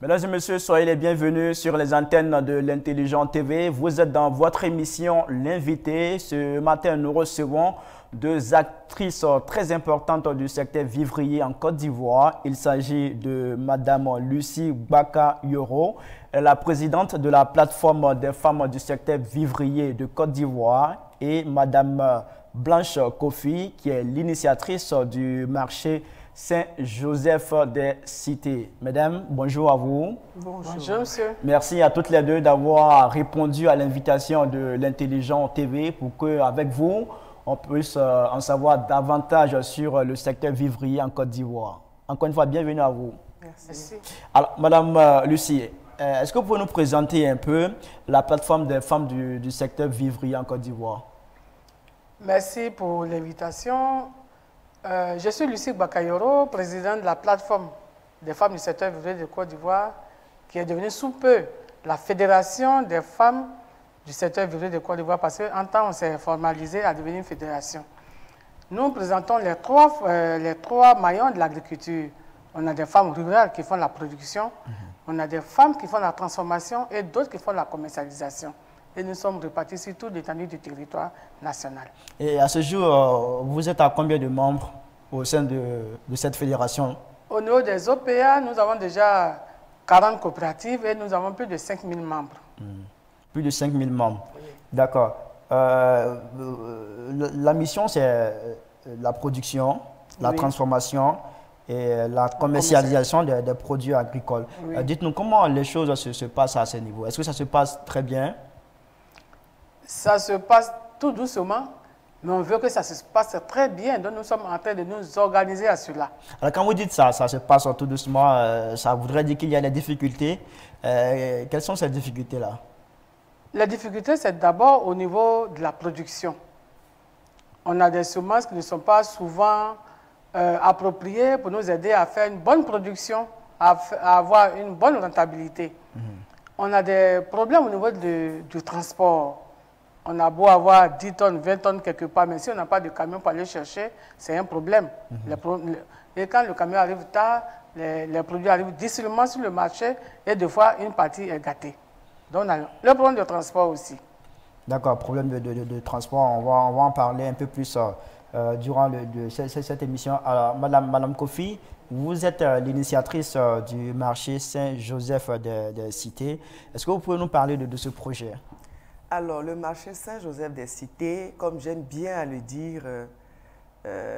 Mesdames et messieurs, soyez les bienvenus sur les antennes de l'Intelligent TV. Vous êtes dans votre émission L'invité. Ce matin, nous recevons deux actrices très importantes du secteur vivrier en Côte d'Ivoire. Il s'agit de Madame Lucie Bakayoro, la présidente de la plateforme des femmes du secteur vivrier de Côte d'Ivoire, et Madame Blanche Kofi, qui est l'initiatrice du marché Saint-Joseph des Cités. Mesdames, bonjour à vous. Bonjour. Bonjour, monsieur. Merci à toutes les deux d'avoir répondu à l'invitation de l'Intelligent TV pour qu'avec vous, on puisse en savoir davantage sur le secteur vivrier en Côte d'Ivoire. Encore une fois, bienvenue à vous. Merci. Alors, Madame Lucie, est-ce que vous pouvez nous présenter un peu la plateforme des femmes du secteur vivrier en Côte d'Ivoire? Merci pour l'invitation. Je suis Lucie Bakayoro, présidente de la plateforme des femmes du secteur vivrier de Côte d'Ivoire, qui est devenue sous peu la fédération des femmes du secteur vivrier de Côte d'Ivoire, parce qu'en temps, on s'est formalisé à devenir une fédération. Nous présentons les trois maillons de l'agriculture. On a des femmes rurales qui font la production, on a des femmes qui font la transformation et d'autres qui font la commercialisation. Et nous sommes répartis sur toute l'étendue du territoire national. Et à ce jour, vous êtes à combien de membres au sein de cette fédération? Au niveau des OPA, nous avons déjà 40 coopératives et nous avons plus de 5 000 membres. Plus de 5 000 membres. Oui. D'accord. La mission, c'est la production, la transformation et la commercialisation des produits agricoles. Oui. Dites-nous comment les choses se passent à ce niveau. Est-ce que ça se passe très bien? Ça se passe tout doucement, mais on veut que ça se passe très bien. Donc nous sommes en train de nous organiser à cela. Alors quand vous dites ça se passe tout doucement, ça voudrait dire qu'il y a des difficultés. Quelles sont ces difficultés-là? La difficulté, c'est d'abord au niveau de la production. On a des semences qui ne sont pas souvent appropriées pour nous aider à faire une bonne production, à avoir une bonne rentabilité. On a des problèmes au niveau du transport. On a beau avoir 10 tonnes, 20 tonnes quelque part, mais si on n'a pas de camion pour aller chercher, c'est un problème. Et quand le camion arrive tard, les produits arrivent difficilement sur le marché et des fois, une partie est gâtée. Donc, on a le problème de transport aussi. D'accord, problème de transport, on va en parler un peu plus durant cette émission. Alors, Madame Kofi, vous êtes l'initiatrice du marché Saint-Joseph des Cités. Est-ce que vous pouvez nous parler de ce projet? Alors, le marché Saint-Joseph des Cités, comme j'aime bien à le dire,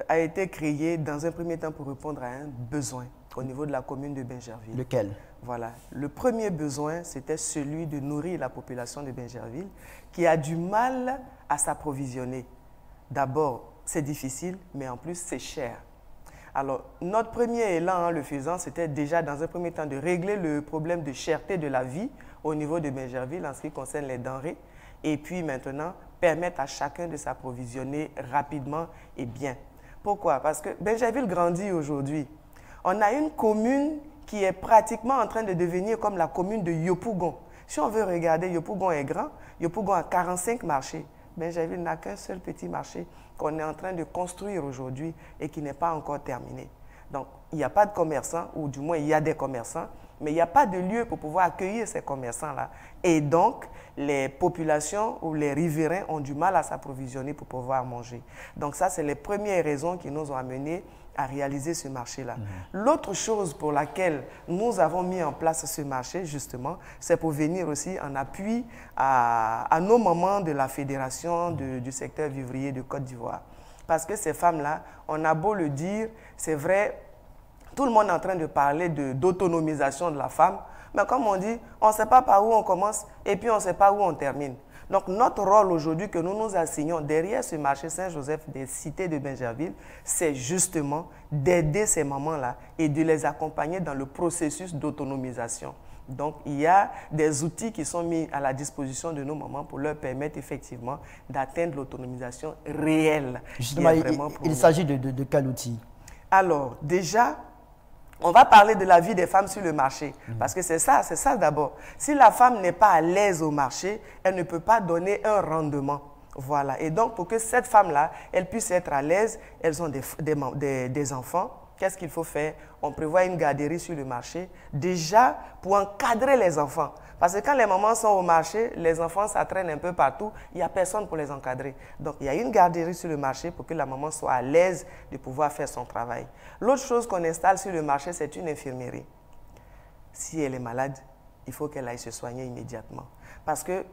a été créé dans un premier temps pour répondre à un besoin au niveau de la commune de Bingerville. Lequel? Voilà. Le premier besoin, c'était celui de nourrir la population de Bingerville qui a du mal à s'approvisionner. D'abord, c'est difficile, mais en plus, c'est cher. Alors, notre premier élan en le faisant, c'était déjà dans un premier temps de régler le problème de cherté de la vie au niveau de Bingerville en ce qui concerne les denrées. Et puis maintenant, permettre à chacun de s'approvisionner rapidement et bien. Pourquoi? Parce que Bingerville grandit aujourd'hui. On a une commune qui est pratiquement en train de devenir comme la commune de Yopougon. Si on veut regarder, Yopougon est grand. Yopougon a 45 marchés. Bingerville n'a qu'un seul petit marché qu'on est en train de construire aujourd'hui et qui n'est pas encore terminé. Donc, il n'y a pas de commerçants, ou du moins, il y a des commerçants, mais il n'y a pas de lieu pour pouvoir accueillir ces commerçants-là. Et donc, les populations ou les riverains ont du mal à s'approvisionner pour pouvoir manger. Donc, ça, c'est les premières raisons qui nous ont amenés à réaliser ce marché-là. L'autre chose pour laquelle nous avons mis en place ce marché, justement, c'est pour venir aussi en appui à nos mamans de la Fédération du secteur vivrier de Côte d'Ivoire. Parce que ces femmes-là, on a beau le dire, c'est vrai, tout le monde est en train de parler d'autonomisation de la femme, mais comme on dit, on ne sait pas par où on commence et puis on ne sait pas où on termine. Donc notre rôle aujourd'hui que nous nous assignons derrière ce marché Saint-Joseph des Cités de Bingerville, c'est justement d'aider ces mamans-là et de les accompagner dans le processus d'autonomisation. Donc, il y a des outils qui sont mis à la disposition de nos mamans pour leur permettre effectivement d'atteindre l'autonomisation réelle. Justement, il s'agit de quel outil? Alors, déjà, on va parler de la vie des femmes sur le marché. Parce que c'est ça d'abord. Si la femme n'est pas à l'aise au marché, elle ne peut pas donner un rendement. Voilà. Et donc, pour que cette femme-là, elle puisse être à l'aise, elles ont des enfants. qu'est-ce qu'il faut faire? On prévoit une garderie sur le marché, déjà pour encadrer les enfants. Parce que quand les mamans sont au marché, les enfants, ça traîne un peu partout, il n'y a personne pour les encadrer. Donc, il y a une garderie sur le marché pour que la maman soit à l'aise de pouvoir faire son travail. L'autre chose qu'on installe sur le marché, c'est une infirmerie. Si elle est malade, il faut qu'elle aille se soigner immédiatement. Parce que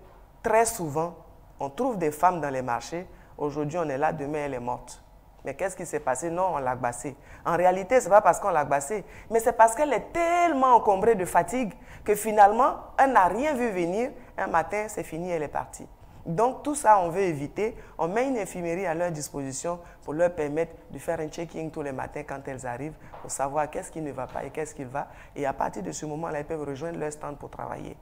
très souvent, on trouve des femmes dans les marchés, aujourd'hui on est là, demain elle est morte. Mais qu'est-ce qui s'est passé? Non, on l'a agbassée. En réalité, ce n'est pas parce qu'on l'a agbassée, mais c'est parce qu'elle est tellement encombrée de fatigue que finalement, elle n'a rien vu venir. Un matin, c'est fini, elle est partie. Donc, tout ça, on veut éviter. On met une infirmerie à leur disposition pour leur permettre de faire un checking tous les matins quand elles arrivent pour savoir qu'est-ce qui ne va pas et qu'est-ce qui va. Et à partir de ce moment-là, elles peuvent rejoindre leur stand pour travailler.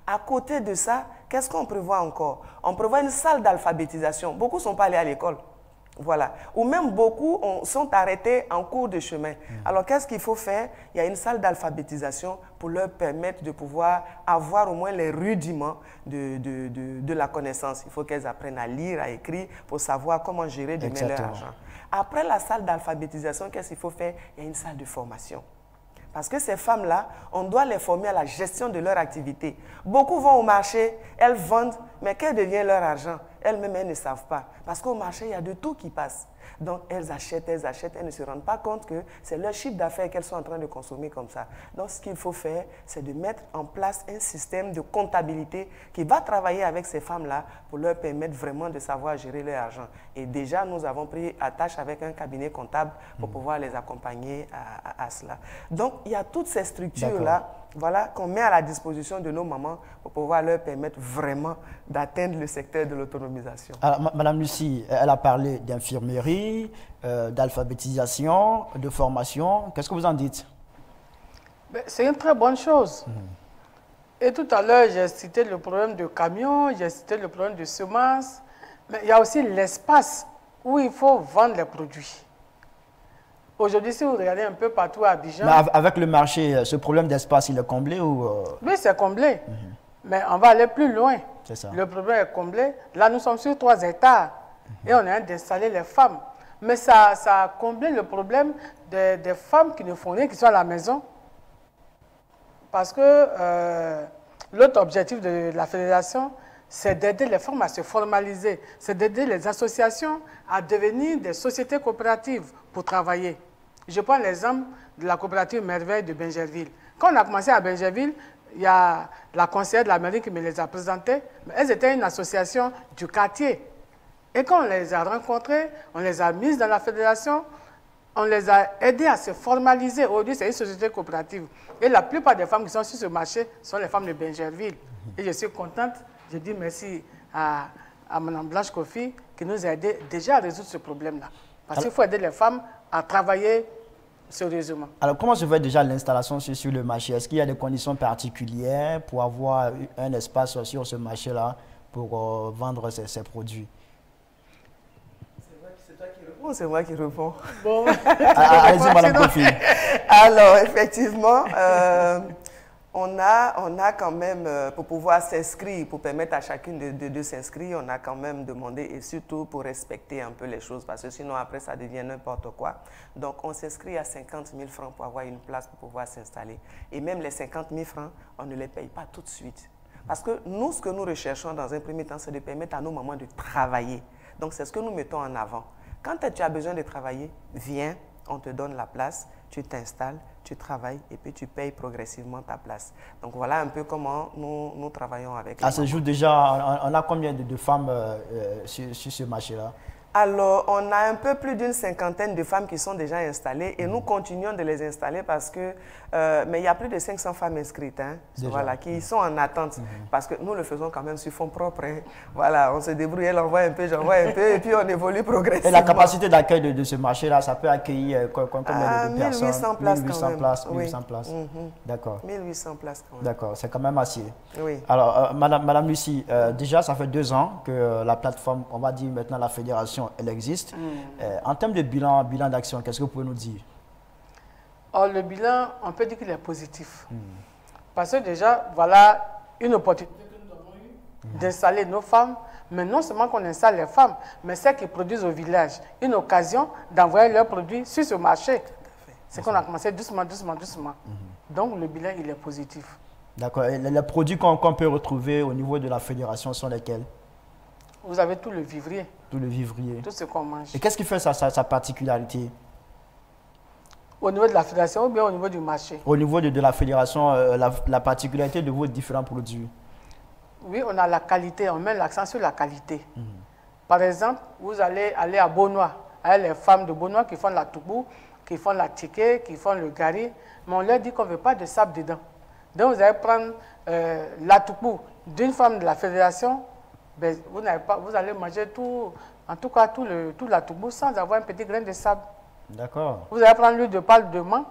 À côté de ça, qu'est-ce qu'on prévoit encore? On prévoit une salle d'alphabétisation. Beaucoup ne sont pas allés à l'école. Voilà. Ou même beaucoup sont arrêtés en cours de chemin. Alors, qu'est-ce qu'il faut faire? Il y a une salle d'alphabétisation pour leur permettre de pouvoir avoir au moins les rudiments de la connaissance. Il faut qu'elles apprennent à lire, à écrire, pour savoir comment gérer demain leur argent. Après la salle d'alphabétisation, qu'est-ce qu'il faut faire? Il y a une salle de formation. Parce que ces femmes-là, on doit les former à la gestion de leur activité. Beaucoup vont au marché, elles vendent, mais quel devient leur argent? Elles-mêmes, elles ne savent pas. Parce qu'au marché, il y a de tout qui passe. Donc, elles achètent, elles ne se rendent pas compte que c'est leur chiffre d'affaires qu'elles sont en train de consommer comme ça. Donc, ce qu'il faut faire, c'est de mettre en place un système de comptabilité qui va travailler avec ces femmes-là pour leur permettre vraiment de savoir gérer leur argent. Et déjà, nous avons pris attache avec un cabinet comptable pour pouvoir les accompagner à cela. Donc, il y a toutes ces structures-là, voilà, qu'on met à la disposition de nos mamans pour pouvoir leur permettre vraiment d'atteindre le secteur de l'autonomisation. Alors, Madame Lucie, elle a parlé d'infirmerie, d'alphabétisation, de formation. Qu'est-ce que vous en dites? C'est une très bonne chose. Et tout à l'heure, j'ai cité le problème de camions, j'ai cité le problème de semences, mais il y a aussi l'espace où il faut vendre les produits. Aujourd'hui, si vous regardez un peu partout à Abidjan... Mais avec le marché, ce problème d'espace, il est comblé ou... Oui, c'est comblé. Mais on va aller plus loin. C'est ça. Le problème est comblé. Là, nous sommes sur 3 hectares. Et on est en train d'installer les femmes. Mais ça a comblé le problème des femmes qui ne font rien, qui sont à la maison. Parce que l'autre objectif de la fédération, c'est d'aider les femmes à se formaliser. C'est d'aider les associations à devenir des sociétés coopératives pour travailler. Je prends l'exemple de la coopérative Merveille de Bingerville. Quand on a commencé à Bingerville, il y a la conseillère de la mairie qui me les a présentées. Elles étaient une association du quartier. Et quand on les a rencontrées, on les a mises dans la fédération, on les a aidées à se formaliser. Aujourd'hui, c'est une société coopérative. Et la plupart des femmes qui sont sur ce marché sont les femmes de Bingerville. Et je suis contente. Je dis merci à Mme Blanche Kofi qui nous a aidés déjà à résoudre ce problème-là. Parce qu'il faut aider les femmes à travailler sérieusement. Alors, comment se fait déjà l'installation sur le marché? Est-ce qu'il y a des conditions particulières pour avoir un espace sur ce marché-là pour vendre ces produits? C'est toi qui réponds ou c'est moi qui réponds? Bon. Allez-y, Mme Kofi. Alors, effectivement, on a quand même, pour pouvoir s'inscrire, pour permettre à chacune de s'inscrire, on a quand même demandé, et surtout pour respecter un peu les choses, parce que sinon après ça devient n'importe quoi. Donc on s'inscrit à 50 000 francs pour avoir une place pour pouvoir s'installer. Et même les 50 000 francs, on ne les paye pas tout de suite. Parce que nous, ce que nous recherchons dans un premier temps, c'est de permettre à nos mamans de travailler. Donc c'est ce que nous mettons en avant. Quand tu as besoin de travailler, viens, on te donne la place, tu t'installes, tu travailles et puis tu payes progressivement ta place. Donc voilà un peu comment nous travaillons avec. À ce jour déjà, on a combien de femmes sur ce marché-là? Alors, on a un peu plus d'une cinquantaine de femmes qui sont déjà installées et nous continuons de les installer parce que, mais il y a plus de 500 femmes inscrites, hein, voilà, qui sont en attente parce que nous le faisons quand même sur fonds propres. Hein. Voilà, on se débrouille, elle envoie un peu, j'envoie un peu et puis on évolue progressivement. Et la capacité d'accueil de ce marché-là, ça peut accueillir combien de personnes? 1800 places 1800 quand même. places, Oui. 1800 places. D'accord. 1800 places quand même. D'accord, c'est quand même assez. Oui. Alors, Madame Lucie, déjà ça fait 2 ans que la plateforme, on va dire maintenant la fédération, elle existe. En termes de bilan d'action, qu'est-ce que vous pouvez nous dire? Le bilan, on peut dire qu'il est positif. Parce que déjà, voilà une opportunité que nous avons eue d'installer nos femmes, mais non seulement qu'on installe les femmes, mais celles qui produisent au village. Une occasion d'envoyer leurs produits sur ce marché. C'est qu'on a commencé doucement. Donc, le bilan, il est positif. D'accord. Et les produits qu'on peut retrouver au niveau de la fédération sont lesquels? Vous avez tout le vivrier. Tout le vivrier. Tout ce qu'on mange. Et qu'est-ce qui fait sa particularité? Au niveau de la fédération ou bien au niveau du marché? Au niveau de la fédération, la particularité de vos différents produits? Oui, on a la qualité, on met l'accent sur la qualité. Par exemple, vous allez aller à Beaunois, avec les femmes de Beaunois qui font la toubou, qui font la tiké, qui font le gari, mais on leur dit qu'on ne veut pas de sable dedans. Donc vous allez prendre la toubou d'une femme de la fédération, ben, vous allez manger tout, en tout cas tout la toubou sans avoir un petit grain de sable. D'accord. Vous allez prendre l'huile de palme de menthe.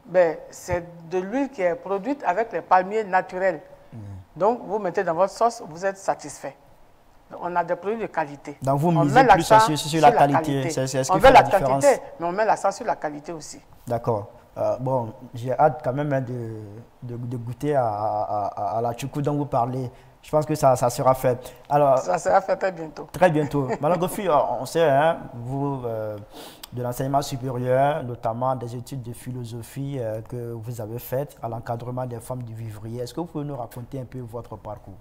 Ben, c'est de l'huile qui est produite avec les palmiers naturels. Donc, vous mettez dans votre sauce, vous êtes satisfait. Donc, on a des produits de qualité. Donc, vous misez plus sur la qualité. C'est ce qui fait la différence. Quantité, mais on met l'accent sur la qualité aussi. D'accord. Bon, j'ai hâte quand même de goûter à la choukou dont vous parlez. Je pense que ça sera fait. Alors, ça sera fait très bientôt. Très bientôt. Madame Gofi, on sait, hein, vous, de l'enseignement supérieur, notamment des études de philosophie que vous avez faites à l'encadrement des femmes du vivrier. Est-ce que vous pouvez nous raconter un peu votre parcours?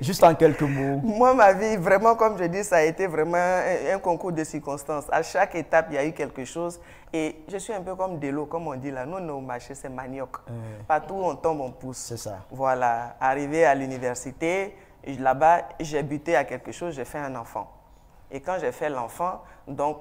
Juste en quelques mots. Moi, ma vie, vraiment, comme je dis, ça a été vraiment un concours de circonstances. À chaque étape, il y a eu quelque chose. Et je suis un peu comme Delo, comme on dit là. Nous, nos marchés, c'est manioc. Partout où on tombe, on pousse. C'est ça. Voilà. Arrivé à l'université, là-bas, j'ai buté à quelque chose, j'ai fait un enfant. Et quand j'ai fait l'enfant, donc,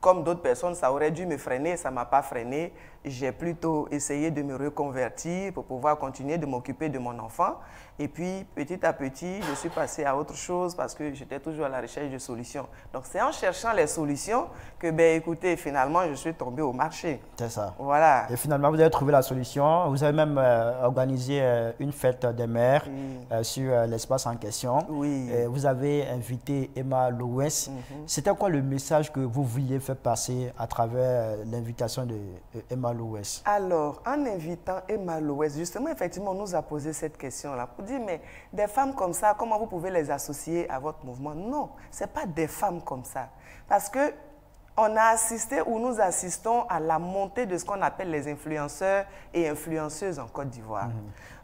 comme d'autres personnes, ça aurait dû me freiner, ça ne m'a pas freiné. J'ai plutôt essayé de me reconvertir pour pouvoir continuer de m'occuper de mon enfant. Et puis, petit à petit, je suis passé à autre chose parce que j'étais toujours à la recherche de solutions. Donc, c'est en cherchant les solutions que, ben, écoutez, finalement, je suis tombé au marché. C'est ça. Voilà. Et finalement, vous avez trouvé la solution. Vous avez même organisé une fête des mères sur l'espace en question. Oui. Vous avez invité Emma Lowes. C'était quoi le message que vous vouliez faire passer à travers l'invitation de Emma Lowes? Alors, en invitant Emma Lowes, justement, effectivement, on nous a posé cette question-là pour dire, mais des femmes comme ça, comment vous pouvez les associer à votre mouvement? Non, ce n'est pas des femmes comme ça. Parce que on a assisté ou nous assistons à la montée de ce qu'on appelle les influenceurs et influenceuses en Côte d'Ivoire.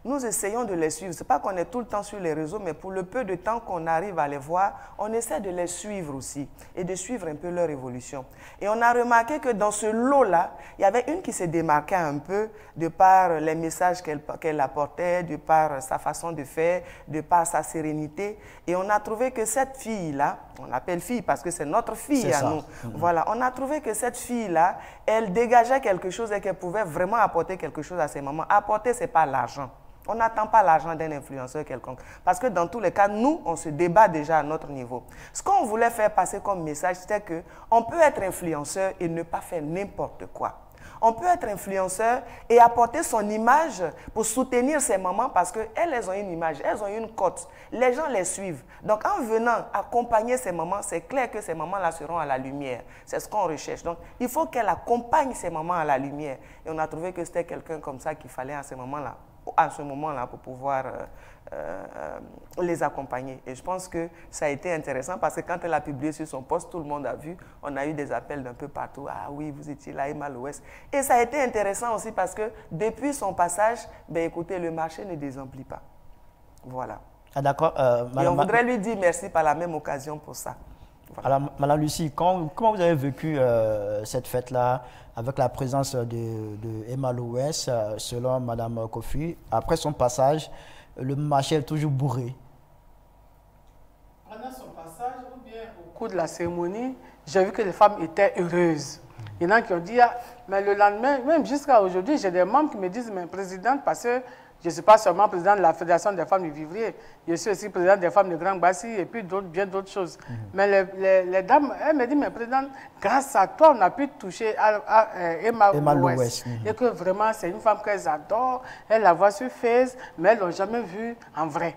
Nous essayons de les suivre. Ce n'est pas qu'on est tout le temps sur les réseaux, mais pour le peu de temps qu'on arrive à les voir, on essaie de les suivre aussi et de suivre un peu leur évolution. Et on a remarqué que dans ce lot-là, il y avait une qui se démarquait un peu de par les messages qu'elle apportait, de par sa façon de faire, de par sa sérénité. Et on a trouvé que cette fille-là, on l'appelle fille parce que c'est notre fille à nous. Voilà, on a trouvé que cette fille-là, elle dégageait quelque chose et qu'elle pouvait vraiment apporter quelque chose à ses mamans. Apporter, ce n'est pas l'argent. On n'attend pas l'argent d'un influenceur quelconque. Parce que dans tous les cas, nous, on se débat déjà à notre niveau. Ce qu'on voulait faire passer comme message, c'était qu'on peut être influenceur et ne pas faire n'importe quoi. On peut être influenceur et apporter son image pour soutenir ses mamans parce qu'elles, elles ont une image, elles ont une cote. Les gens les suivent. Donc, en venant accompagner ces mamans, c'est clair que ces mamans-là seront à la lumière. C'est ce qu'on recherche. Donc, il faut qu'elle accompagne ces mamans à la lumière. Et on a trouvé que c'était quelqu'un comme ça qu'il fallait à ce moment-là pour pouvoir les accompagner. Et je pense que ça a été intéressant parce que quand elle a publié sur son post, tout le monde a vu, on a eu des appels d'un peu partout. Ah oui, vous étiez là, Emma Lowes. Et ça a été intéressant aussi parce que depuis son passage, ben écoutez, le marché ne désemplit pas. Voilà. Ah, d'accord. Et on voudrait lui dire merci par la même occasion pour ça. Voilà. Alors, Madame Lucie, comment vous avez vécu cette fête-là avec la présence de Emma Lowes, selon Madame Kofi? Après son passage, le marché est toujours bourré. Pendant son passage ou bien au cours de la cérémonie, j'ai vu que les femmes étaient heureuses. Il y en a qui ont dit, ah, mais le lendemain, même jusqu'à aujourd'hui, j'ai des membres qui me disent, mais présidente, parce que je ne suis pas seulement président de la Fédération des femmes du Vivrier, je suis aussi président des femmes de Grand Bassi et puis bien d'autres choses. Mais les dames, elles me disent, mais présidente, grâce à toi, on a pu toucher à Emma Lowes. Et que vraiment, c'est une femme qu'elles adorent, elles la voient sur Face, mais elles ne l'ont jamais vue en vrai.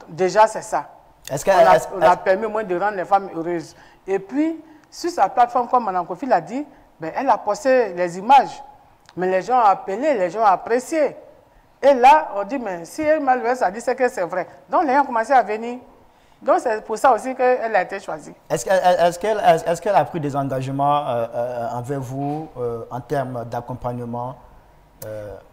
Déjà, c'est ça. On a permis au moins de rendre les femmes heureuses. Et puis, sur sa plateforme, comme Mme Kofi l'a dit, ben, elle a posté les images. Mais les gens ont appelé, les gens ont apprécié. Et là, on dit, mais si Emma Lowes a dit, c'est que c'est vrai. Donc, les gens ont commencé à venir. Donc c'est pour ça aussi qu'elle a été choisie. Est-ce qu'elle a pris des engagements envers vous en termes d'accompagnement?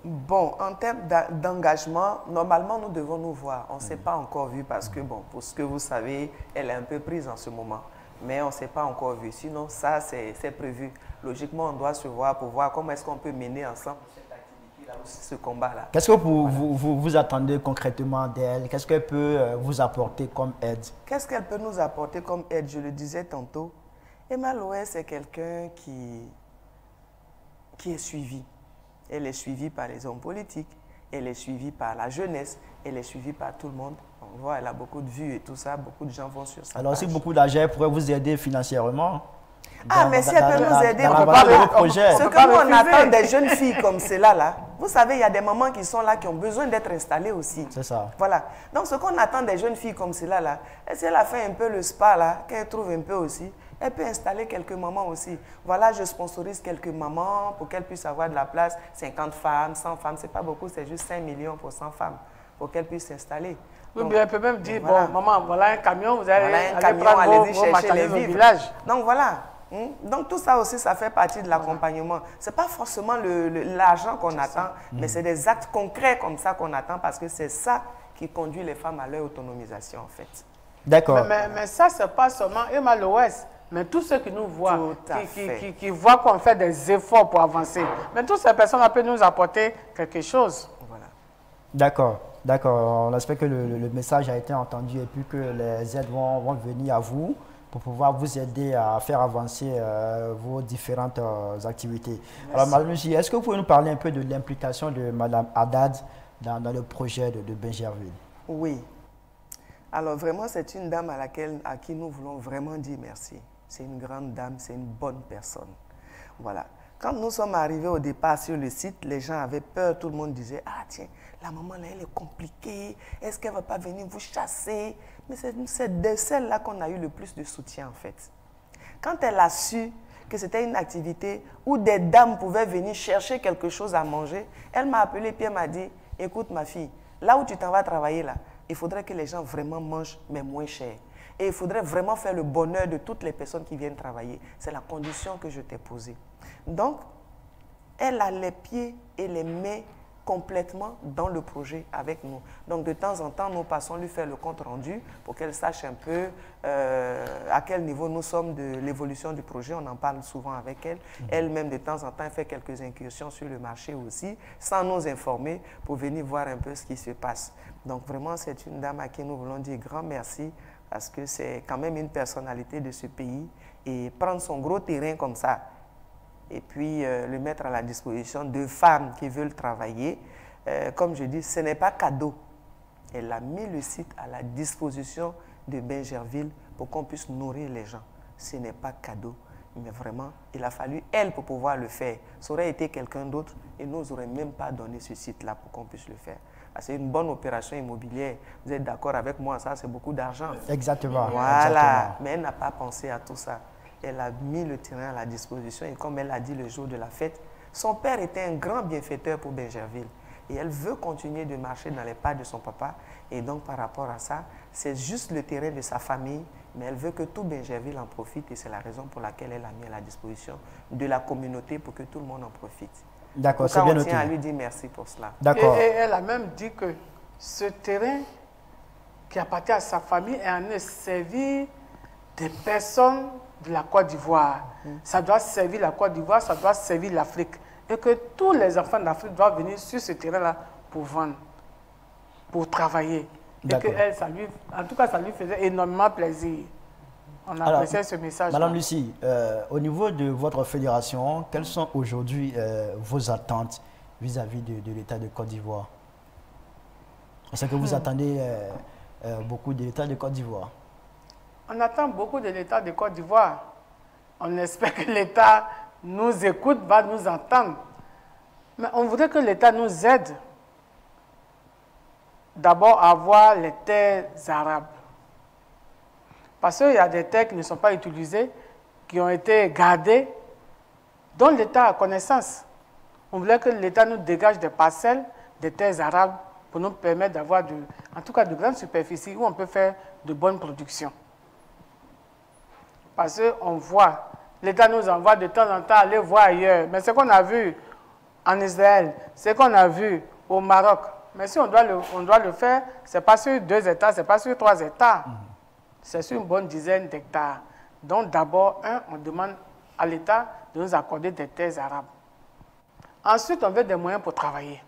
Bon, en termes d'engagement, normalement, nous devons nous voir. On ne s'est pas encore vu parce que, bon, pour ce que vous savez, elle est un peu prise en ce moment. Mais on ne s'est pas encore vu. Sinon, ça, c'est prévu. Logiquement, on doit se voir pour voir comment est-ce qu'on peut mener ensemble cette activité-là, ce combat-là. Qu'est-ce que vous attendez concrètement d'elle? Qu'est-ce qu'elle peut vous apporter comme aide? Qu'est-ce qu'elle peut nous apporter comme aide? Je le disais tantôt. Emma Loé, c'est quelqu'un qui est suivi. Elle est suivie par les hommes politiques, elle est suivie par la jeunesse, elle est suivie par tout le monde. On voit, elle a beaucoup de vues et tout ça, beaucoup de gens vont sur sa Alors, page. si beaucoup d'argent pourrait vous aider financièrement? Mais si elle peut nous aider, on peut pas pas. projet. Ce que nous, on attend des jeunes filles comme celles-là, là, vous savez, il y a des mamans qui sont là, qui ont besoin d'être installées aussi. C'est ça. Voilà. Donc, ce qu'on attend des jeunes filles comme celles-là, là, si elle a fait un peu le spa, là, qu'elle trouve un peu aussi, elle peut installer quelques mamans aussi. Voilà, je sponsorise quelques mamans pour qu'elles puissent avoir de la place. 50 femmes, 100 femmes, c'est pas beaucoup, c'est juste 5 millions pour 100 femmes, pour qu'elles puissent s'installer. Oui, bien, elle peut même dire, voilà. Bon, maman, voilà un camion, vous allez, voilà un camion, allez-y chercher les vivres. Village. Donc, voilà. Donc, tout ça aussi, ça fait partie de l'accompagnement. Ce n'est pas forcément l'argent qu'on attend, mais c'est des actes concrets comme ça qu'on attend parce que c'est ça qui conduit les femmes à leur autonomisation, en fait. D'accord. Mais ça, ce n'est pas seulement Emma Loès, mais tous ceux qui nous voient, qui voient qu'on fait des efforts pour avancer. Mais toutes ces personnes peuvent nous apporter quelque chose. Voilà. D'accord. D'accord. On espère que le message a été entendu et puis que les aides vont venir à vous pour pouvoir vous aider à faire avancer vos différentes activités. Merci. Alors, Madame Lucie, est-ce que vous pouvez nous parler un peu de l'implication de Madame Haddad dans le projet de Bingerville? Oui. Alors, vraiment, c'est une dame à qui nous voulons vraiment dire merci. C'est une grande dame, c'est une bonne personne. Voilà. Quand nous sommes arrivés au départ sur le site, les gens avaient peur, tout le monde disait « Ah tiens, la maman là, elle est compliquée, est-ce qu'elle ne va pas venir vous chasser ?» Mais c'est de celle-là qu'on a eu le plus de soutien en fait. Quand elle a su que c'était une activité où des dames pouvaient venir chercher quelque chose à manger, elle m'a appelé et elle m'a dit « Écoute ma fille, là où tu t'en vas travailler là, il faudrait que les gens vraiment mangent, mais moins cher. Et il faudrait vraiment faire le bonheur de toutes les personnes qui viennent travailler. C'est la condition que je t'ai posée. » Donc, elle a les pieds et les mains complètement dans le projet avec nous. Donc, de temps en temps, nous passons lui faire le compte rendu pour qu'elle sache un peu à quel niveau nous sommes de l'évolution du projet. On en parle souvent avec elle. Elle-même, de temps en temps, elle fait quelques incursions sur le marché aussi, sans nous informer, pour venir voir un peu ce qui se passe. Donc, vraiment, c'est une dame à qui nous voulons dire grand merci, parce que c'est quand même une personnalité de ce pays. Et prendre son gros terrain comme ça, et puis le mettre à la disposition de femmes qui veulent travailler. Comme je dis, ce n'est pas cadeau. Elle a mis le site à la disposition de Bingerville pour qu'on puisse nourrir les gens. Ce n'est pas cadeau, mais vraiment, il a fallu elle pour pouvoir le faire. Ça aurait été quelqu'un d'autre et nous n'aurait même pas donné ce site-là pour qu'on puisse le faire. C'est une bonne opération immobilière. Vous êtes d'accord avec moi, ça c'est beaucoup d'argent. Exactement. Voilà, exactement. Mais elle n'a pas pensé à tout ça. Elle a mis le terrain à la disposition et comme elle a dit le jour de la fête, son père était un grand bienfaiteur pour Bingerville. Et elle veut continuer de marcher dans les pas de son papa. Et donc par rapport à ça, c'est juste le terrain de sa famille, mais elle veut que tout Bingerville en profite et c'est la raison pour laquelle elle a mis à la disposition de la communauté pour que tout le monde en profite. D'accord, c'est bien noté. On tient à lui dire merci pour cela. D'accord. Et elle a même dit que ce terrain qui appartient à sa famille en est servi des personnes de la Côte d'Ivoire. Ça doit servir la Côte d'Ivoire, ça doit servir l'Afrique. Et que tous les enfants d'Afrique doivent venir sur ce terrain-là pour vendre, pour travailler. Et que elle, en tout cas, ça lui faisait énormément plaisir. On appréciait ce message. Madame Lucie, au niveau de votre fédération, quelles sont aujourd'hui vos attentes vis-à-vis de l'État de Côte d'Ivoire? Est-ce que vous attendez beaucoup de l'État de Côte d'Ivoire? On attend beaucoup de l'État de Côte d'Ivoire. On espère que l'État nous écoute, va nous entendre. Mais on voudrait que l'État nous aide d'abord à avoir les terres arables. Parce qu'il y a des terres qui ne sont pas utilisées, qui ont été gardées, dont l'État a connaissance. On voulait que l'État nous dégage des parcelles, des terres arables pour nous permettre d'avoir, en tout cas, de grandes superficies où on peut faire de bonnes productions. Parce qu'on voit, l'État nous envoie de temps en temps aller voir ailleurs. Mais ce qu'on a vu en Israël, ce qu'on a vu au Maroc, mais si on doit le faire, ce n'est pas sur 2 hectares, ce n'est pas sur 3 hectares. C'est sur une bonne dizaine d'hectares. Donc d'abord, on demande à l'État de nous accorder des terres arables. Ensuite, on veut des moyens pour travailler.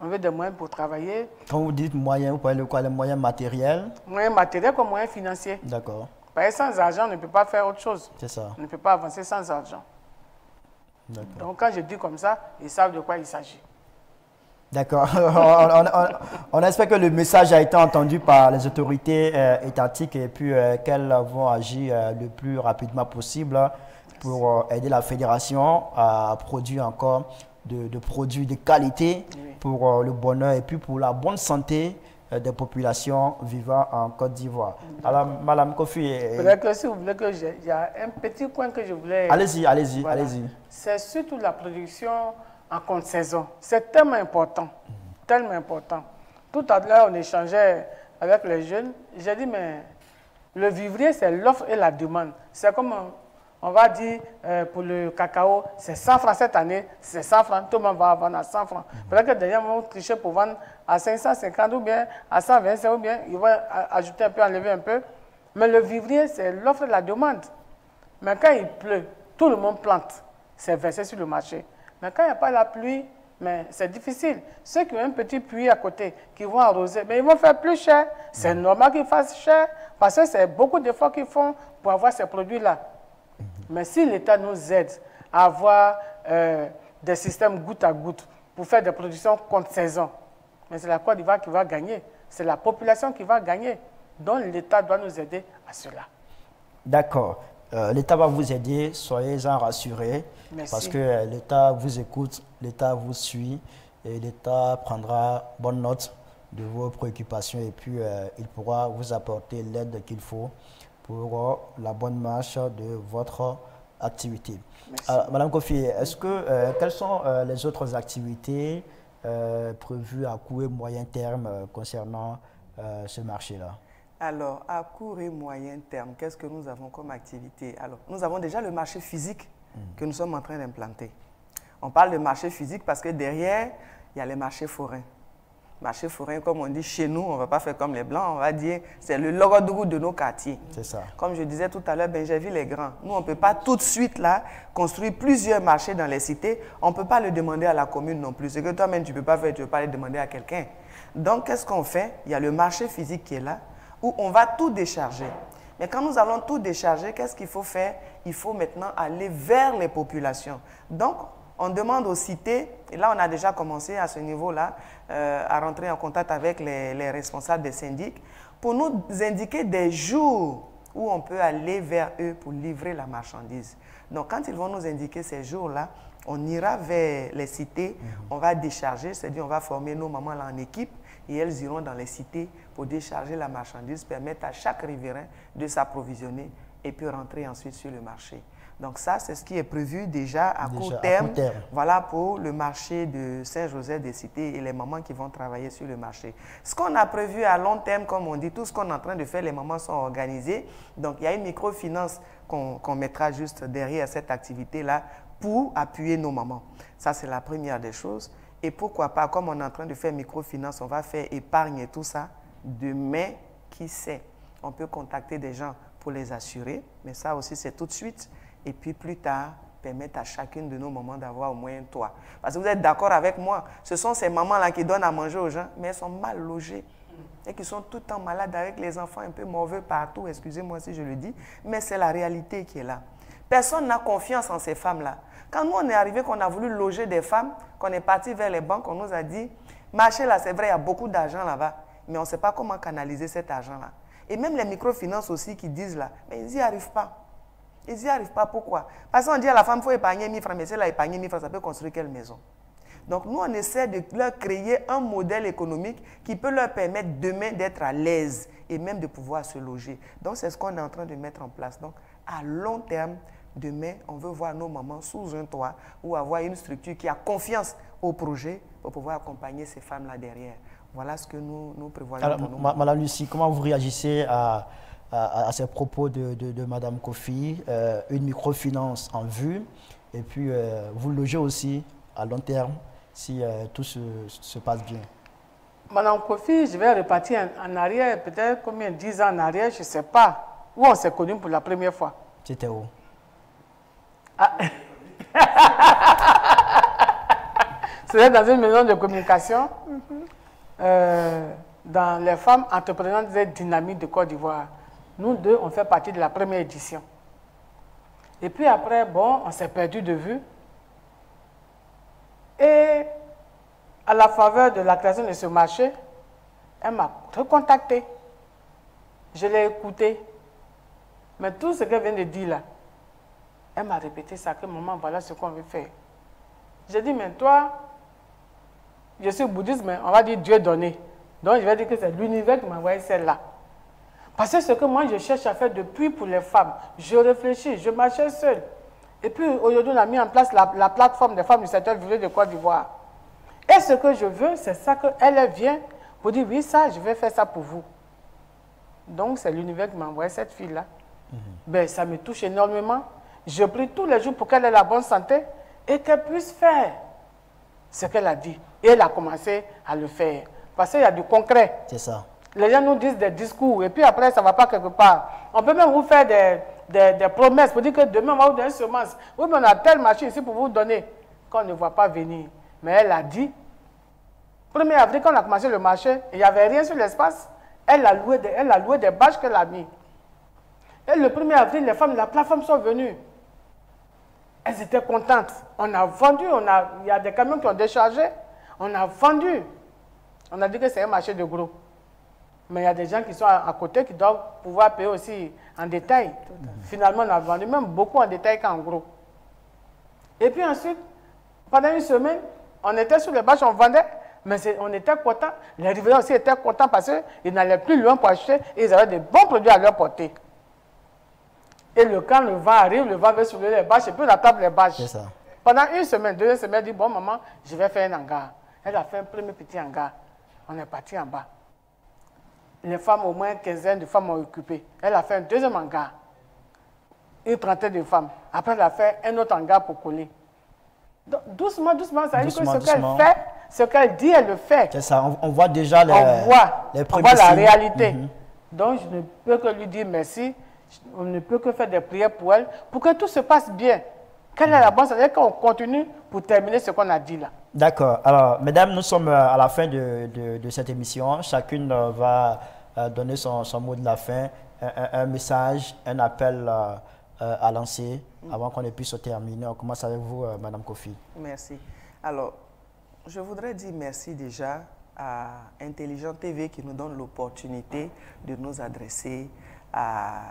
On veut des moyens pour travailler. Quand vous dites moyens, vous parlez de quoi? Les moyens matériels? Moyens matériels comme moyens financiers. D'accord. Parce que sans argent, on ne peut pas faire autre chose. C'est ça. On ne peut pas avancer sans argent. Donc quand je dis comme ça, ils savent de quoi il s'agit. D'accord. On espère que le message a été entendu par les autorités étatiques et puis qu'elles vont agir le plus rapidement possible pour aider la fédération à produire encore de produits de qualité pour le bonheur et puis pour la bonne santé des populations vivant en Côte d'Ivoire. Alors, Madame Kofi... Peut-être que si vous voulez que il y a un petit point que je voulais... Allez-y, allez-y, voilà. allez-y. C'est surtout la production en contre-saison. C'est tellement important, tellement important. Tout à l'heure, on échangeait avec les jeunes. J'ai dit, mais le vivrier, c'est l'offre et la demande. C'est comme, on va dire, pour le cacao, c'est 100 francs cette année, c'est 100 francs, tout le monde va vendre à 100 francs. Peut-être que d'ailleurs, ils vont tricher pour vendre à 550 ou bien à 125 ou bien ils vont ajouter un peu, enlever un peu. Mais le vivrier, c'est l'offre et la demande. Mais quand il pleut, tout le monde plante. C'est versé sur le marché. Mais quand il n'y a pas la pluie, mais c'est difficile. Ceux qui ont un petit puits à côté, qui vont arroser, mais ils vont faire plus cher. C'est normal qu'ils fassent cher, parce que c'est beaucoup d'efforts qu'ils font pour avoir ces produits-là. Mais si l'État nous aide à avoir des systèmes goutte à goutte pour faire des productions contre saison, mais c'est la Côte d'Ivoire qui va gagner. C'est la population qui va gagner. Donc l'État doit nous aider à cela. D'accord. L'État va vous aider, soyez-en rassurés. Merci. Parce que l'État vous écoute, l'État vous suit et l'État prendra bonne note de vos préoccupations et puis il pourra vous apporter l'aide qu'il faut pour la bonne marche de votre activité. Madame Kofi, quelles sont les autres activités prévues à court et moyen terme concernant ce marché-là? Alors, à court et moyen terme, qu'est-ce que nous avons comme activité? Alors, nous avons déjà le marché physique que nous sommes en train d'implanter. On parle de marché physique parce que derrière, il y a les marchés forains. Marché forain, comme on dit chez nous, on ne va pas faire comme les Blancs, on va dire c'est le logo de nos quartiers. C'est ça. Comme je disais tout à l'heure, Benjerville est grand. Nous, on ne peut pas tout de suite là construire plusieurs marchés dans les cités. On ne peut pas le demander à la commune non plus. Ce que toi-même, tu ne peux pas faire, tu ne peux pas le demander à quelqu'un. Donc, qu'est-ce qu'on fait? Il y a le marché physique qui est là, où on va tout décharger. Mais quand nous allons tout décharger, qu'est-ce qu'il faut faire? Il faut maintenant aller vers les populations. Donc, on demande aux cités, et là on a déjà commencé à ce niveau-là, à rentrer en contact avec les responsables des syndics, pour nous indiquer des jours où on peut aller vers eux pour livrer la marchandise. Donc quand ils vont nous indiquer ces jours-là, on ira vers les cités, on va décharger, c'est-à-dire on va former nos mamans là en équipe, et elles iront dans les cités pour décharger la marchandise, permettre à chaque riverain de s'approvisionner et puis rentrer ensuite sur le marché. Donc ça, c'est ce qui est prévu déjà à court terme. Voilà pour le marché de Saint-Joseph des Cités et les mamans qui vont travailler sur le marché. Ce qu'on a prévu à long terme, comme on dit, tout ce qu'on est en train de faire, les mamans sont organisées. Donc il y a une microfinance qu'on mettra juste derrière cette activité-là pour appuyer nos mamans. Ça, c'est la première des choses. Et pourquoi pas, comme on est en train de faire microfinance, on va faire épargne et tout ça. Demain, qui sait, on peut contacter des gens pour les assurer, mais ça aussi, c'est tout de suite. Et puis plus tard, permettre à chacune de nos mamans d'avoir au moins un toit. Parce que vous êtes d'accord avec moi, ce sont ces mamans-là qui donnent à manger aux gens, mais elles sont mal logées. Et qui sont tout le temps malades avec les enfants un peu mauvais partout, excusez-moi si je le dis, mais c'est la réalité qui est là. Personne n'a confiance en ces femmes-là. Quand nous, on est arrivé, qu'on a voulu loger des femmes, qu'on est parti vers les banques, on nous a dit, marché là, c'est vrai, il y a beaucoup d'argent là-bas, mais on ne sait pas comment canaliser cet argent-là. Et même les microfinances aussi qui disent là, mais ils n'y arrivent pas. Ils n'y arrivent pas. Pourquoi? Parce qu'on dit à la femme, il faut épargner 1000 francs, mais si elle a épargné 1000 francs, ça peut construire quelle maison? Donc nous, on essaie de leur créer un modèle économique qui peut leur permettre demain d'être à l'aise et même de pouvoir se loger. Donc c'est ce qu'on est en train de mettre en place. Donc à long terme, demain, on veut voir nos mamans sous un toit ou avoir une structure qui a confiance, au projet pour pouvoir accompagner ces femmes-là derrière. Voilà ce que nous prévoyons. Alors, pour nous. Madame Lucie, comment vous réagissez à ces propos de Madame Kofi, une microfinance en vue, et puis vous logez aussi à long terme si tout se passe bien? Madame Kofi, je vais repartir en arrière, peut-être combien, 10 ans en arrière, je ne sais pas, où on s'est connus pour la première fois. C'était où? Ah. C'était dans une maison de communication, dans les femmes entreprenantes et dynamiques de Côte d'Ivoire. Nous deux, on fait partie de la première édition. Et puis après, bon, on s'est perdu de vue. Et à la faveur de la création de ce marché, elle m'a recontacté. Je l'ai écouté. Mais tout ce qu'elle vient de dire là, elle m'a répété ça, que maman, voilà ce qu'on veut faire. J'ai dit, mais toi, je suis bouddhiste, mais on va dire Dieu donné. Donc je vais dire que c'est l'univers qui m'a envoyé celle-là. Parce que ce que moi je cherche à faire depuis pour les femmes, je réfléchis, je marchais seule. Et puis aujourd'hui, on a mis en place la plateforme des femmes du secteur vivrier de Côte d'Ivoire. Et ce que je veux, c'est ça qu'elle vient pour dire, oui, ça, je vais faire ça pour vous. Donc c'est l'univers qui m'a envoyé cette fille-là. Ben, ça me touche énormément. Je prie tous les jours pour qu'elle ait la bonne santé et qu'elle puisse faire ce qu'elle a dit. Et elle a commencé à le faire. Parce qu'il y a du concret. C'est ça. Les gens nous disent des discours et puis après, ça ne va pas quelque part. On peut même vous faire des promesses pour dire que demain, on va vous donner une semence. Oui, mais on a tel marché ici pour vous donner qu'on ne voit pas venir. Mais elle a dit, 1er avril, quand on a commencé le marché, il n'y avait rien sur l'espace. Elle a loué des bâches qu'elle a mis. Et le 1er avril, les femmes de la plateforme sont venues. Elles étaient contentes. On a vendu, il y a des camions qui ont déchargé. On a vendu. On a dit que c'est un marché de gros. Mais il y a des gens qui sont à côté qui doivent pouvoir payer aussi en détail. Finalement, on a vendu même beaucoup en détail qu'en gros. Et puis ensuite, pendant une semaine, on était sur les bâches, on vendait, mais on était contents. Les riverains aussi étaient contents parce qu'ils n'allaient plus loin pour acheter et ils avaient de bons produits à leur portée. Et quand le vent arrive, le vent veut soulever les bâches et puis on attrape les bâches. C'est ça. Pendant une semaine, 2 semaines, elle dit, bon maman, je vais faire un hangar. Elle a fait un premier petit hangar. On est parti en bas. Les femmes, au moins une quinzaine de femmes ont occupé. Elle a fait un deuxième hangar. Une trentaine de femmes. Après, elle a fait un autre hangar pour coller. Donc, doucement, doucement, ça veut dire que ce qu'elle fait, ce qu'elle dit, elle le fait. C'est ça, on voit déjà les on voit la réalité. Donc, je ne peux que lui dire merci. On ne peut que faire des prières pour elle, pour que tout se passe bien. Quelle est la bonne, c'est-à-dire qu'on continue pour terminer ce qu'on a dit là. D'accord. Alors, mesdames, nous sommes à la fin de cette émission. Chacune va donner son mot de la fin, un message, un appel à lancer avant qu'on puisse terminer. On commence avec vous, Madame Kofi. Merci. Alors, je voudrais dire merci déjà à Intelligent TV qui nous donne l'opportunité de nous adresser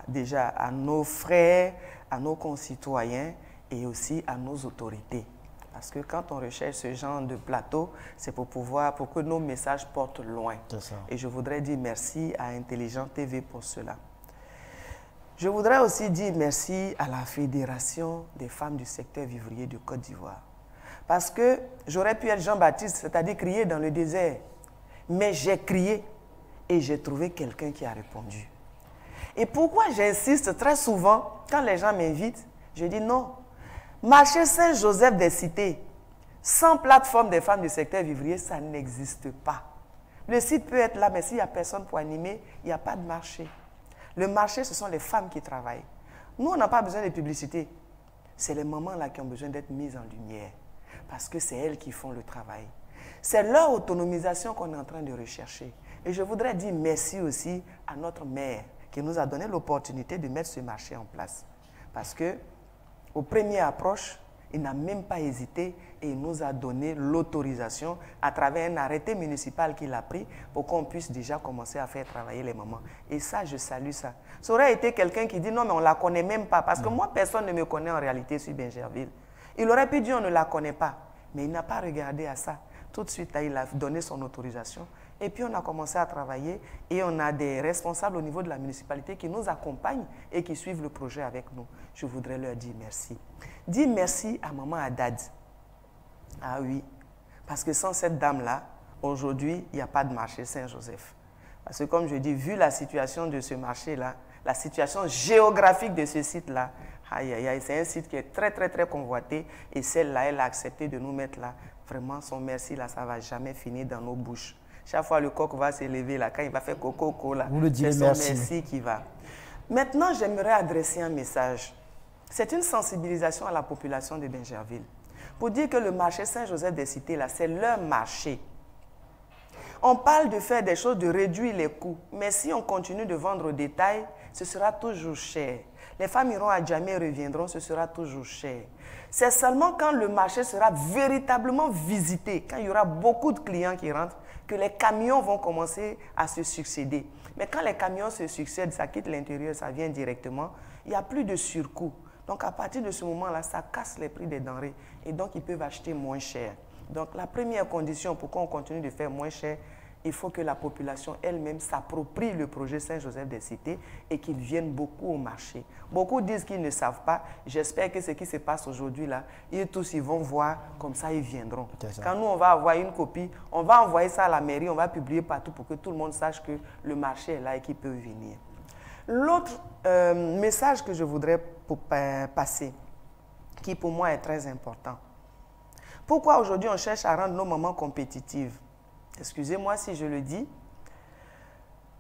déjà à nos frères, à nos concitoyens et aussi à nos autorités. Parce que quand on recherche ce genre de plateau, c'est pour que nos messages portent loin. Et je voudrais dire merci à Intelligent TV pour cela. Je voudrais aussi dire merci à la Fédération des femmes du secteur vivrier de Côte d'Ivoire. Parce que j'aurais pu être Jean-Baptiste, c'est-à-dire crier dans le désert. Mais j'ai crié et j'ai trouvé quelqu'un qui a répondu. Et pourquoi j'insiste très souvent, quand les gens m'invitent, je dis non. Marché Saint-Joseph des cités, sans plateforme des femmes du secteur vivrier, ça n'existe pas. Le site peut être là, mais s'il n'y a personne pour animer, il n'y a pas de marché. Le marché, ce sont les femmes qui travaillent. Nous, on n'a pas besoin de publicité. C'est les mamans là qui ont besoin d'être mises en lumière, parce que c'est elles qui font le travail. C'est leur autonomisation qu'on est en train de rechercher. Et je voudrais dire merci aussi à notre maire, qui nous a donné l'opportunité de mettre ce marché en place. Parce que, aux premières approches, il n'a même pas hésité et il nous a donné l'autorisation à travers un arrêté municipal qu'il a pris pour qu'on puisse déjà commencer à faire travailler les mamans. Et ça, je salue ça. Ça aurait été quelqu'un qui dit non, mais on ne la connaît même pas. Parce que moi, personne ne me connaît en réalité sur Bingerville. Il aurait pu dire on ne la connaît pas. Mais il n'a pas regardé à ça. Tout de suite, il a donné son autorisation. Et puis, on a commencé à travailler et on a des responsables au niveau de la municipalité qui nous accompagnent et qui suivent le projet avec nous. Je voudrais leur dire merci. Dire merci à maman Haddad. Ah oui, Parce que sans cette dame-là, aujourd'hui, il n'y a pas de marché Saint-Joseph. Parce que comme je dis, vu la situation de ce marché-là, la situation géographique de ce site-là, aïe, aïe, aïe, c'est un site qui est très, très, très convoité. Et celle-là, elle a accepté de nous mettre là. Vraiment, son merci, là, ça ne va jamais finir dans nos bouches. Chaque fois, le coq va s'élever, là, quand il va faire coco, là, c'est son merci qui va. Maintenant, j'aimerais adresser un message. C'est une sensibilisation à la population de Bingerville. Pour dire que le marché Saint-Joseph des Cités, là, c'est leur marché. On parle de faire des choses, de réduire les coûts. Mais si on continue de vendre au détail, ce sera toujours cher. Les femmes iront à Djamé et reviendront, ce sera toujours cher. C'est seulement quand le marché sera véritablement visité, quand il y aura beaucoup de clients qui rentrent, que les camions vont commencer à se succéder. Mais quand les camions se succèdent, ça quitte l'intérieur, ça vient directement, il n'y a plus de surcoût. Donc à partir de ce moment-là, ça casse les prix des denrées et donc ils peuvent acheter moins cher. Donc la première condition pour qu'on continue de faire moins cher, il faut que la population elle-même s'approprie le projet Saint-Joseph des Cités et qu'ils viennent beaucoup au marché. Beaucoup disent qu'ils ne savent pas. J'espère que ce qui se passe aujourd'hui, là, ils tous ils vont voir, comme ça ils viendront. Quand nous, on va avoir une copie, on va envoyer ça à la mairie, on va publier partout pour que tout le monde sache que le marché est là et qu'il peut venir. L'autre message que je voudrais passer, qui pour moi est très important. Pourquoi aujourd'hui on cherche à rendre nos mamans compétitives? Excusez-moi si je le dis.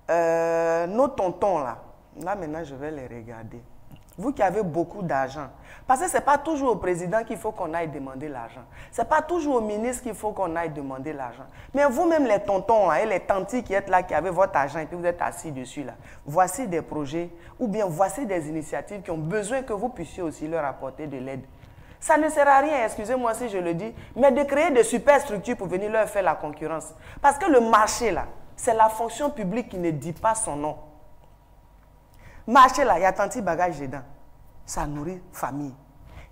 Nos tontons là maintenant je vais les regarder. Vous qui avez beaucoup d'argent, parce que ce n'est pas toujours au président qu'il faut qu'on aille demander l'argent. Ce n'est pas toujours au ministre qu'il faut qu'on aille demander l'argent. Mais vous-même les tontons là, et les tantis qui êtes là, qui avez votre argent et puis vous êtes assis dessus là, voici des projets ou bien voici des initiatives qui ont besoin que vous puissiez aussi leur apporter de l'aide. Ça ne sert à rien, excusez-moi si je le dis, mais de créer de super structures pour venir leur faire la concurrence. Parce que le marché, là, c'est la fonction publique qui ne dit pas son nom. Marché, là, il y a tant de bagages dedans. Ça nourrit famille.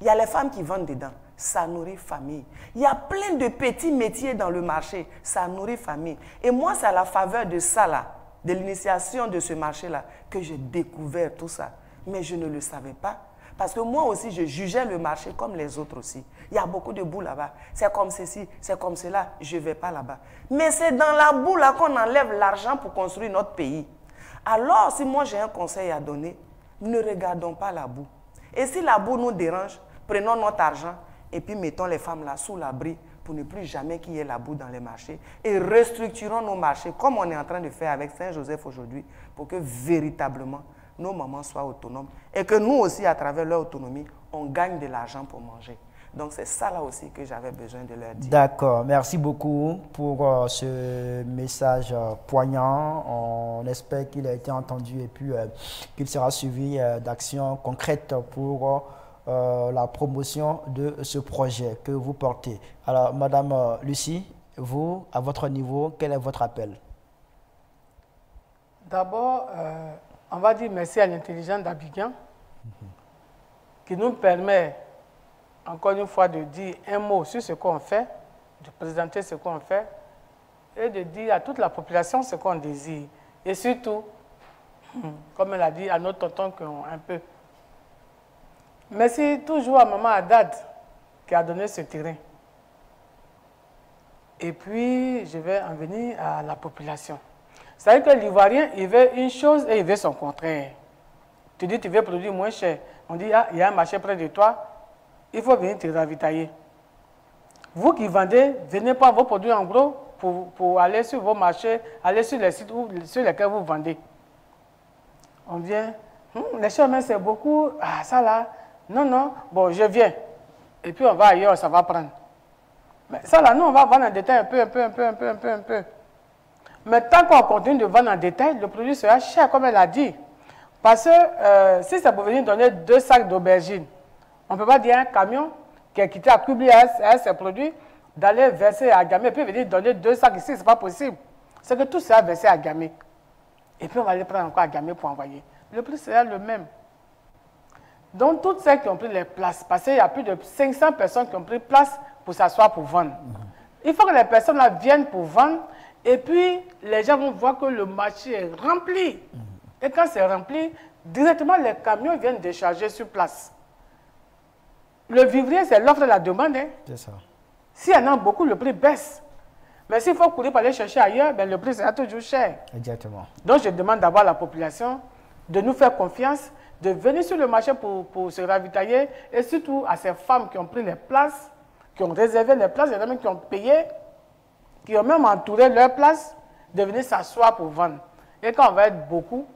Il y a les femmes qui vendent dedans. Ça nourrit famille. Il y a plein de petits métiers dans le marché. Ça nourrit famille. Et moi, c'est à la faveur de ça, là, de l'initiation de ce marché-là, que j'ai découvert tout ça. Mais je ne le savais pas. Parce que moi aussi, je jugeais le marché comme les autres aussi. Il y a beaucoup de boue là-bas. C'est comme ceci, c'est comme cela, je ne vais pas là-bas. Mais c'est dans la boue là qu'on enlève l'argent pour construire notre pays. Alors, si moi j'ai un conseil à donner, ne regardons pas la boue. Et si la boue nous dérange, prenons notre argent et puis mettons les femmes là sous l'abri pour ne plus jamais qu'il y ait la boue dans les marchés. Et restructurons nos marchés comme on est en train de faire avec Saint-Joseph aujourd'hui pour que véritablement nos mamans soient autonomes et que nous aussi, à travers leur autonomie, on gagne de l'argent pour manger. Donc, c'est ça là aussi que j'avais besoin de leur dire. D'accord. Merci beaucoup pour ce message poignant. On espère qu'il a été entendu et puis qu'il sera suivi d'actions concrètes pour la promotion de ce projet que vous portez. Alors, Madame Lucie, vous, à votre niveau, quel est votre appel? D'abord, on va dire merci à l'intelligence d'Abidjan qui nous permet, encore une fois, de dire un mot sur ce qu'on fait, de présenter ce qu'on fait et de dire à toute la population ce qu'on désire. Et surtout, comme elle a dit, à nos tontons qui ont un peu. Merci toujours à Maman Haddad qui a donné ce terrain. Et puis, je vais en venir à la population. C'est-à-dire que l'Ivoirien, il veut une chose et il veut son contraire. Tu dis, tu veux produire moins cher. On dit, ah, il y a un marché près de toi, il faut venir te ravitailler. Vous qui vendez, venez pas vos produits en gros pour aller sur vos marchés, aller sur les sites sur lesquels vous vendez. On vient, les chemins c'est beaucoup, ah ça là, non, bon je viens. Et puis on va ailleurs, ça va prendre. Mais ça là, nous on va vendre en détail un peu. Mais tant qu'on continue de vendre en détail, le produit sera cher, comme elle a dit. Parce que si ça peut venir donner 2 sacs d'aubergines, on ne peut pas dire à un camion qui est quitté à Kubli à ses produits d'aller verser à Gamé et puis venir donner 2 sacs ici, ce n'est pas possible. C'est que tout sera versé à Gamé. Et puis on va aller prendre encore à Gamé pour envoyer. Le prix sera le même. Donc toutes celles qui ont pris les places, parce qu'il y a plus de 500 personnes qui ont pris place pour s'asseoir pour vendre. Il faut que les personnes là viennent pour vendre. Et puis, les gens vont voir que le marché est rempli. Et quand c'est rempli, directement, les camions viennent décharger sur place. Le vivrier, c'est l'offre et la demande. Hein. C'est ça. S'il y en a beaucoup, le prix baisse. Mais s'il faut courir pour aller chercher ailleurs, ben, le prix sera toujours cher. Exactement. Donc, je demande d'abord à la population de nous faire confiance, de venir sur le marché pour se ravitailler, et surtout à ces femmes qui ont pris les places, qui ont réservé les places, il y en a même qui ont payé, qui ont même entouré leurs places, de venir s'asseoir pour vendre. Et quand on va être beaucoup,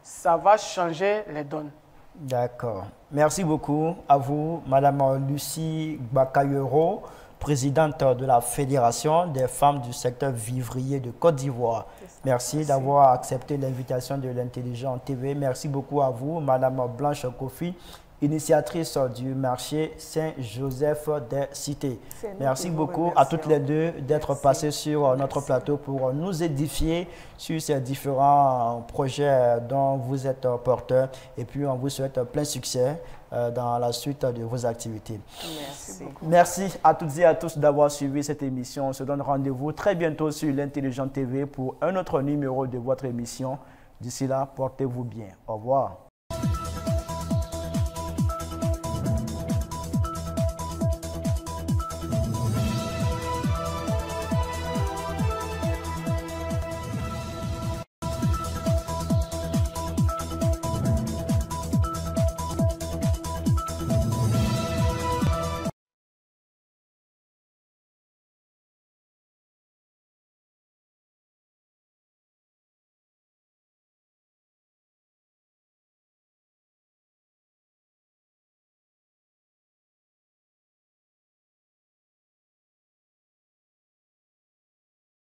ça va changer les donnes. D'accord. Merci beaucoup à vous, Madame Lucie Bakayero, présidente de la Fédération des femmes du secteur vivrier de Côte d'Ivoire. Merci d'avoir accepté l'invitation de l'Intelligent TV. Merci beaucoup à vous, Madame Blanche Kofi, initiatrice du marché Saint-Joseph des Cités. Merci beaucoup à toutes les deux d'être passées sur notre plateau pour nous édifier sur ces différents projets dont vous êtes porteurs. Et puis, on vous souhaite plein succès dans la suite de vos activités. Merci beaucoup. Merci à toutes et à tous d'avoir suivi cette émission. On se donne rendez-vous très bientôt sur l'Intelligent TV pour un autre numéro de votre émission. D'ici là, portez-vous bien. Au revoir.